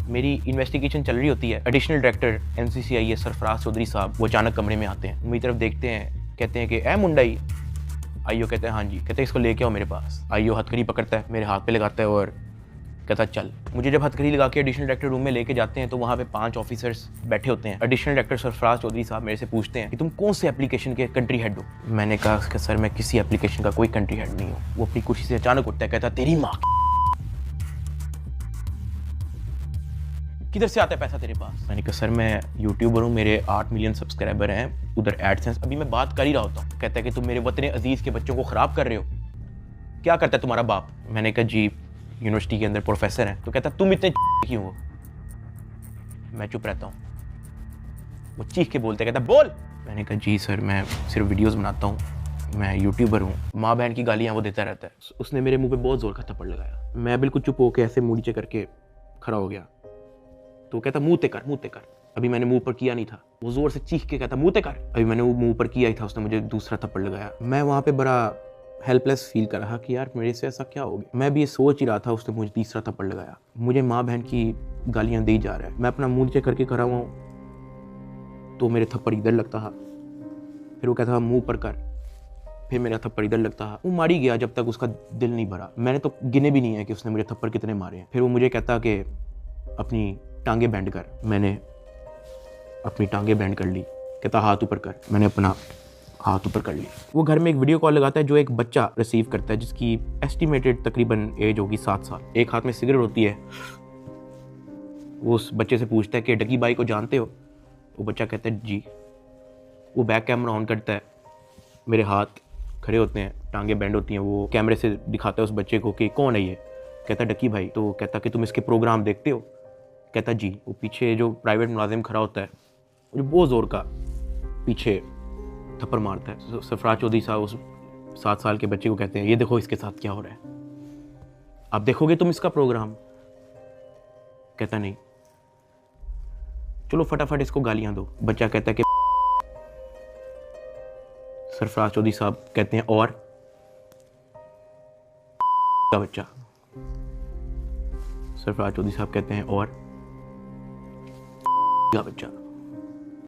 मेरी इन्वेस्टिगेशन चल रही होती है। Additional director NCCI Sarfaraz Chaudhary साहब वो अचानक कमरे में आते हैं, मेरी तरफ देखते हैं, कहते हैं कि ए मुंडाई। आईओ कहते हैं हाँ जी। कहते हैं इसको लेके आओ मेरे पास। आईओ हथकड़ी पकड़ता है, मेरे हाथ पे लगाता है और कहता चल। मुझे जब हथकड़ी लगा के एडिशनल डायरेक्टर रूम में लेके जाते हैं तो वहाँ पे 5 ऑफिसर्स बैठे होते हैं। एडिशनल डायरेक्टर सरफराज चौधरी साहब मेरे से पूछते हैं कि तुम कौन से एप्लीकेशन के कंट्री हेड हो। मैंने कहा कि सर मैं किसी एप्लीकेशन का कोई कंट्री हेड नहीं हूँ। वो अपनी कुर्सी से अचानक उठता है, कहता तेरी माँ किधर से आता है पैसा तेरे पास। मैंने कहा सर मैं यूट्यूबर हूँ, मेरे 8 मिलियन सब्सक्राइबर हैं, उधर एडसेंस अभी मैं बात कर ही रहा होता हूँ। कहता है कि तुम मेरे वतन अजीज के बच्चों को खराब कर रहे हो, क्या करता है तुम्हारा बाप। मैंने कहा जी यूनिवर्सिटी के अंदर प्रोफेसर हैं। तो कहता तुम इतने क्यों हो। मैं चुप रहता हूँ। वो चीख के बोलते, कहता बोल। मैंने कहा जी सर मैं सिर्फ वीडियोस बनाता हूँ, मैं यूट्यूबर हूँ। माँ बहन की गालियाँ वो देता रहता है। उसने मेरे मुंह पे बहुत जोर का थप्पड़ लगाया। मैं बिल्कुल चुप होकर ऐसे मुँह नीचे करके खड़ा हो गया। तो कहता मुँह ते कर। अभी मैंने मुंह पर किया नहीं था। वो जोर से चीख के कहता मुँह ते कर। अभी मैंने वो मुंह पर किया ही था, उसने मुझे दूसरा थप्पड़ लगाया। मैं वहाँ पे बड़ा हेल्पलेस फील कर रहा कि यार मेरे से ऐसा क्या हो गया। मैं भी ये सोच ही रहा था, उसने मुझे तीसरा थप्पड़ लगाया। मुझे माँ बहन की गालियाँ दी जा रहा है। मैं अपना मुँह नीचे करके खड़ा हुआ हूँ तो मेरे थप्पड़ इधर लगता है, फिर वो कहता था मुँह पर कर, फिर मेरा थप्पड़ इधर लगता है। वो मारी गया जब तक उसका दिल नहीं भरा। मैंने तो गिने भी नहीं है कि उसने मुझे थप्पड़ कितने मारे हैं। फिर वो मुझे कहता कि अपनी टांगे बैंड कर। मैंने अपनी टांगे बैंड कर ली। कहता हाथ ऊपर कर। मैंने अपना हाथ ऊपर कर ली। वो घर में एक वीडियो कॉल लगाता है जो एक बच्चा रिसीव करता है जिसकी एस्टिमेटेड तकरीबन एज होगी 7 साल। एक हाथ में सिगरेट होती है। वो उस बच्चे से पूछता है कि डकी बाई को जानते हो। वो बच्चा कहता है जी। वो बैक कैमरा ऑन करता है, मेरे हाथ खड़े होते हैं, टांगे बैंड होती हैं। वो कैमरे से दिखाता है उस बच्चे को कि कौन है ये। कहता डकी भाई। तो कहता कि तुम इसके प्रोग्राम देखते हो। कहता जी। वो पीछे जो प्राइवेट मुलाजिम खड़ा होता है मुझे बहुत ज़ोर का पीछे थप्पड़ मारता है। सरफराज चौधरी साहब उस 7 साल के बच्चे को कहते हैं ये देखो इसके साथ क्या हो रहा है, आप देखोगे तुम इसका प्रोग्राम। कहता नहीं, चलो फटाफट इसको गालियां दो। बच्चा कहता है कि सरफराज चौधरी साहब कहते हैं और का बच्चा। सरफराज चौधरी साहब कहते हैं और का बच्चा।